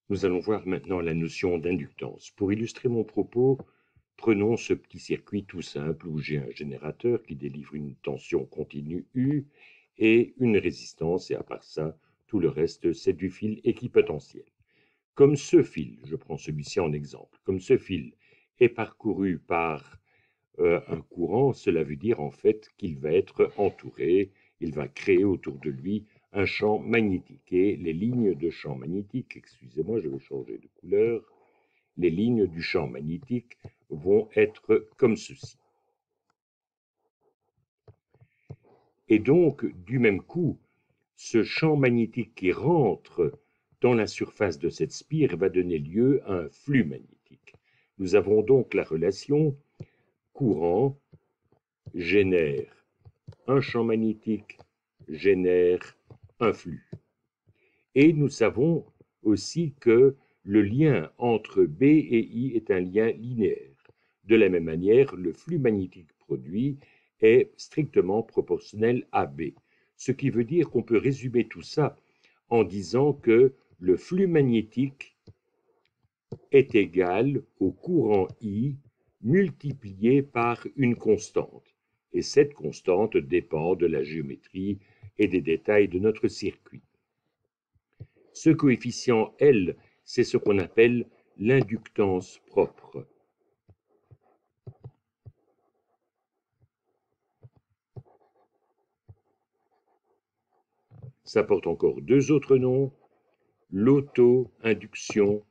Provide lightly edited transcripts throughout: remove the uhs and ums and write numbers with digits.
Nous allons voir maintenant la notion d'inductance. Pour illustrer mon propos, prenons ce petit circuit tout simple où j'ai un générateur qui délivre une tension continue U et une résistance, et à part ça, tout le reste, c'est du fil équipotentiel. Comme ce fil, je prends celui-ci en exemple, comme ce fil est parcouru par un courant, cela veut dire en fait qu'il va être entouré, il va créer autour de lui un champ magnétique. Et les lignes de champ magnétique, excusez-moi, je vais changer de couleur, les lignes du champ magnétique vont être comme ceci. Et donc, du même coup, ce champ magnétique qui rentre dans la surface de cette spire va donner lieu à un flux magnétique. Nous avons donc la relation courant génère un champ magnétique, génère un flux. Et nous savons aussi que le lien entre B et I est un lien linéaire. De la même manière, le flux magnétique produit est strictement proportionnel à B. Ce qui veut dire qu'on peut résumer tout ça en disant que le flux magnétique est égal au courant I multiplié par une constante. Et cette constante dépend de la géométrie et des détails de notre circuit. Ce coefficient L, c'est ce qu'on appelle l'inductance propre. Ça porte encore deux autres noms, l'auto-induction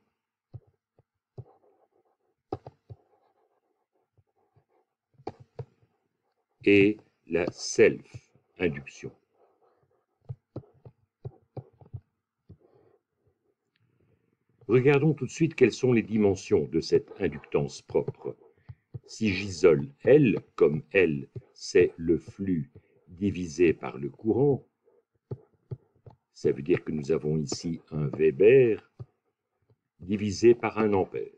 et la self-induction. Regardons tout de suite quelles sont les dimensions de cette inductance propre. Si j'isole L, comme L, c'est le flux divisé par le courant, ça veut dire que nous avons ici un Weber divisé par un ampère.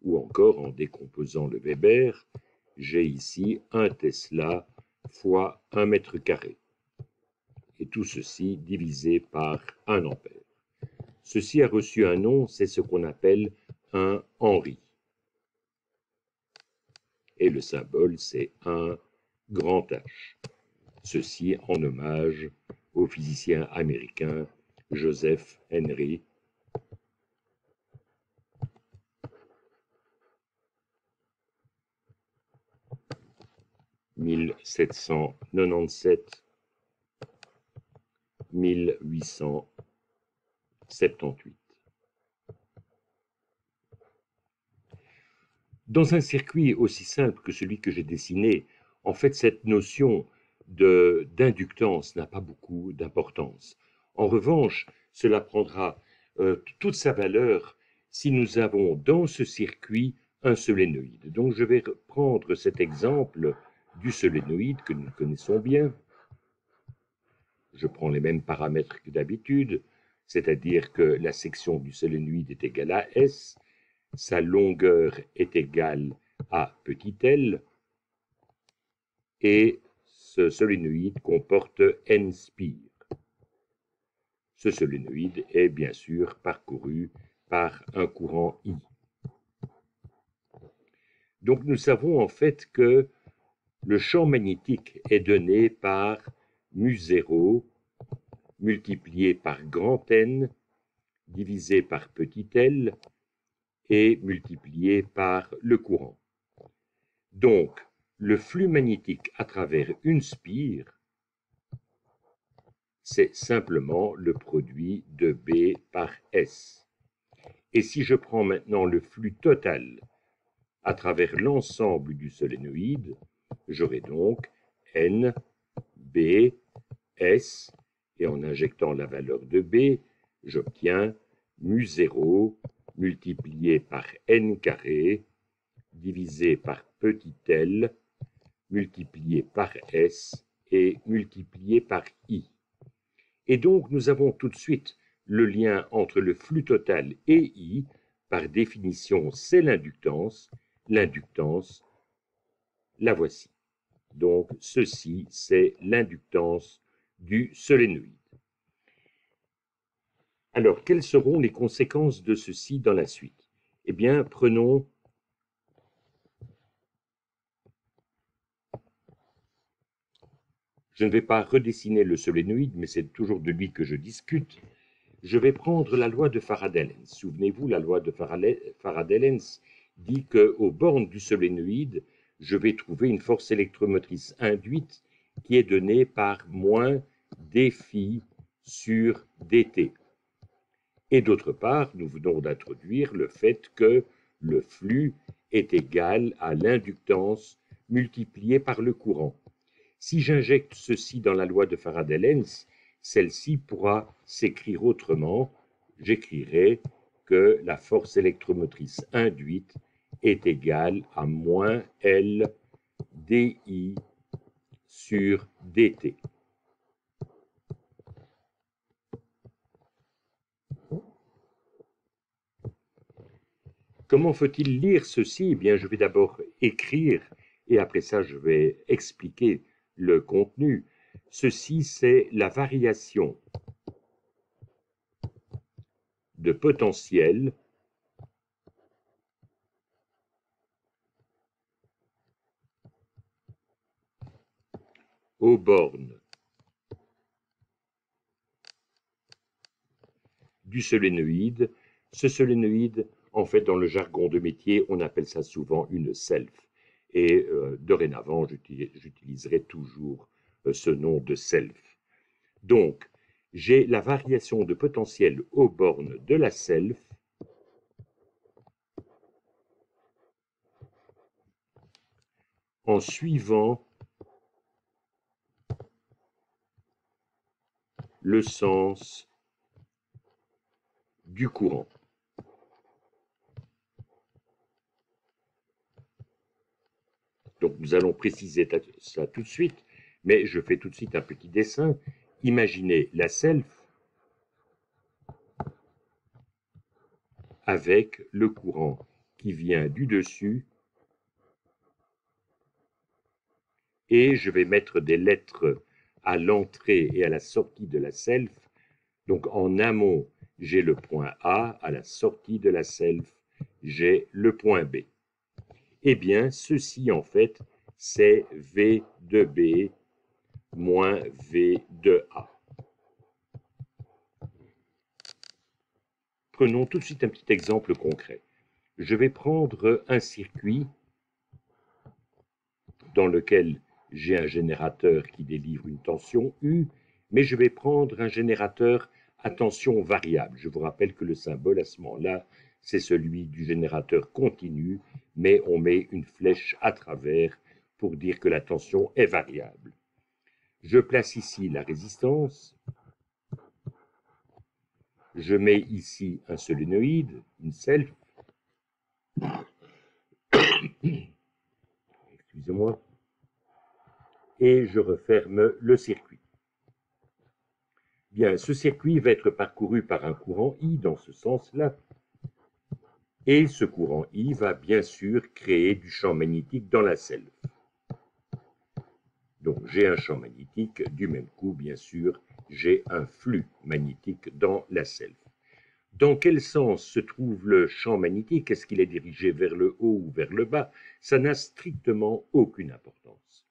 Ou encore, en décomposant le Weber, j'ai ici un Tesla fois 1 mètre carré. Et tout ceci divisé par 1 ampère. Ceci a reçu un nom, c'est ce qu'on appelle un Henry. Et le symbole, c'est un grand H. Ceci en hommage au physicien américain Joseph Henry, (1797-1878). Dans un circuit aussi simple que celui que j'ai dessiné, en fait, cette notion d'inductance n'a pas beaucoup d'importance. En revanche, cela prendra toute sa valeur si nous avons dans ce circuit un solénoïde. Donc je vais prendre cet exemple du solénoïde que nous connaissons bien. Je prends les mêmes paramètres que d'habitude, c'est-à-dire que la section du solénoïde est égale à S, sa longueur est égale à petit l, et ce solénoïde comporte n spires. Ce solénoïde est bien sûr parcouru par un courant I. Donc nous savons en fait que le champ magnétique est donné par mu0 multiplié par grand N divisé par petit l et multiplié par le courant. Donc, le flux magnétique à travers une spire, c'est simplement le produit de B par S. Et si je prends maintenant le flux total à travers l'ensemble du solénoïde, j'aurai donc N, B, S, et en injectant la valeur de B, j'obtiens mu0 multiplié par N carré divisé par petit l multiplié par S et multiplié par I. Et donc nous avons tout de suite le lien entre le flux total et I. Par définition, c'est l'inductance. L'inductance, la voici. Donc ceci, c'est l'inductance du solénoïde. Alors, quelles seront les conséquences de ceci dans la suite? Eh bien, prenons je ne vais pas redessiner le solénoïde, mais c'est toujours de lui que je discute. Je vais prendre la loi de Faraday-Lenz. Souvenez-vous, la loi de Faraday-Lenz dit qu'aux bornes du solénoïde, je vais trouver une force électromotrice induite qui est donnée par moins dφ sur dt. Et d'autre part, nous venons d'introduire le fait que le flux est égal à l'inductance multipliée par le courant. Si j'injecte ceci dans la loi de Faraday-Lenz, celle-ci pourra s'écrire autrement. J'écrirai que la force électromotrice induite est égale à moins L dI sur dt. Comment faut-il lire ceci? Eh bien, je vais d'abord écrire et après ça, je vais expliquer le contenu. Ceci, c'est la variation de potentiel aux bornes du solénoïde. Ce solénoïde, en fait, dans le jargon de métier, on appelle ça souvent une self. Et dorénavant, j'utiliserai toujours ce nom de self. Donc, j'ai la variation de potentiel aux bornes de la self en suivant le sens du courant. Donc nous allons préciser ça tout de suite, mais je fais tout de suite un petit dessin. Imaginez la self avec le courant qui vient du dessus et je vais mettre des lettres à l'entrée et à la sortie de la self. Donc en amont, j'ai le point A, à la sortie de la self, j'ai le point B. Eh bien, ceci en fait, c'est V de B moins V de A. Prenons tout de suite un petit exemple concret. Je vais prendre un circuit dans lequel j'ai un générateur qui délivre une tension U, mais je vais prendre un générateur à tension variable. Je vous rappelle que le symbole à ce moment-là, c'est celui du générateur continu, mais on met une flèche à travers pour dire que la tension est variable. Je place ici la résistance. Je mets ici un solénoïde, une self. Excusez-moi. Et je referme le circuit. Bien, ce circuit va être parcouru par un courant I dans ce sens-là. Et ce courant I va bien sûr créer du champ magnétique dans la self. Donc j'ai un champ magnétique, du même coup, bien sûr, j'ai un flux magnétique dans la self. Dans quel sens se trouve le champ magnétique? Est-ce qu'il est dirigé vers le haut ou vers le bas? Ça n'a strictement aucune importance.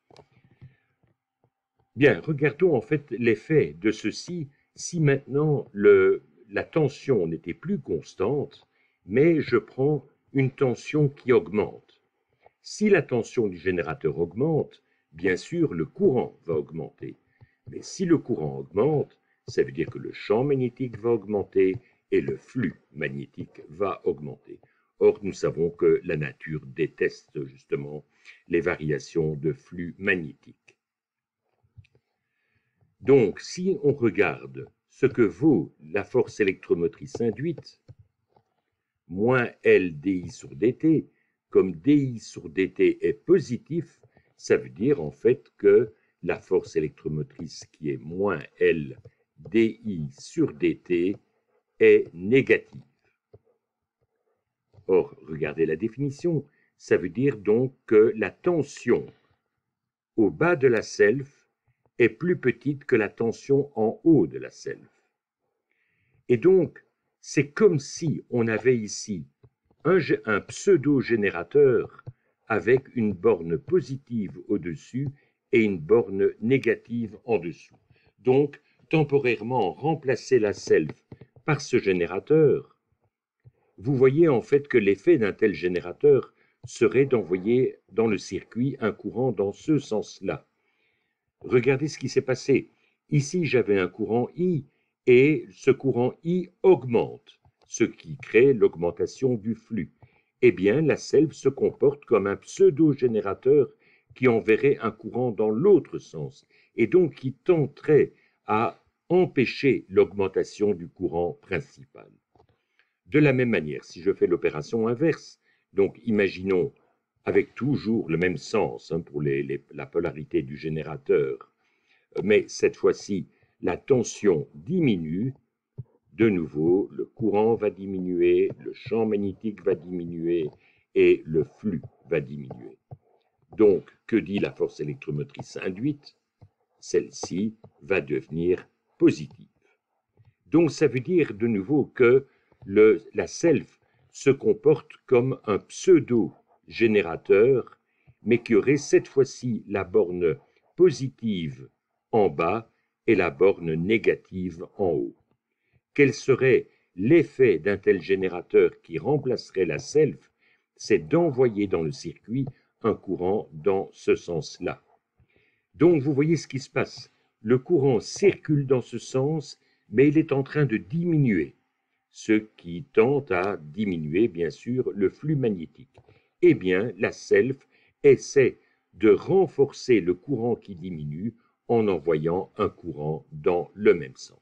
Bien, regardons en fait l'effet de ceci si maintenant la tension n'était plus constante, mais je prends une tension qui augmente. Si la tension du générateur augmente, bien sûr, le courant va augmenter. Mais si le courant augmente, ça veut dire que le champ magnétique va augmenter et le flux magnétique va augmenter. Or, nous savons que la nature déteste justement les variations de flux magnétique. Donc, si on regarde ce que vaut la force électromotrice induite, moins L dI sur dt, comme dI sur dt est positif, ça veut dire en fait que la force électromotrice qui est moins L dI sur dt est négative. Or, regardez la définition, ça veut dire donc que la tension au bas de la self est plus petite que la tension en haut de la self. Et donc, c'est comme si on avait ici un pseudo-générateur avec une borne positive au-dessus et une borne négative en dessous. Donc, temporairement, remplacer la self par ce générateur, vous voyez en fait que l'effet d'un tel générateur serait d'envoyer dans le circuit un courant dans ce sens-là. Regardez ce qui s'est passé. Ici, j'avais un courant I et ce courant I augmente, ce qui crée l'augmentation du flux. Eh bien, la selve se comporte comme un pseudo-générateur qui enverrait un courant dans l'autre sens et donc qui tenterait à empêcher l'augmentation du courant principal. De la même manière, si je fais l'opération inverse, donc imaginons avec toujours le même sens pour la polarité du générateur, mais cette fois-ci, la tension diminue, de nouveau, le courant va diminuer, le champ magnétique va diminuer et le flux va diminuer. Donc, que dit la force électromotrice induite? Celle-ci va devenir positive. Donc, ça veut dire de nouveau que la self se comporte comme un pseudo-générateur, mais qui aurait cette fois-ci la borne positive en bas et la borne négative en haut. Quel serait l'effet d'un tel générateur qui remplacerait la self? C'est d'envoyer dans le circuit un courant dans ce sens-là. Donc vous voyez ce qui se passe. Le courant circule dans ce sens, mais il est en train de diminuer, ce qui tend à diminuer bien sûr le flux magnétique. Eh bien, la self essaie de renforcer le courant qui diminue en envoyant un courant dans le même sens.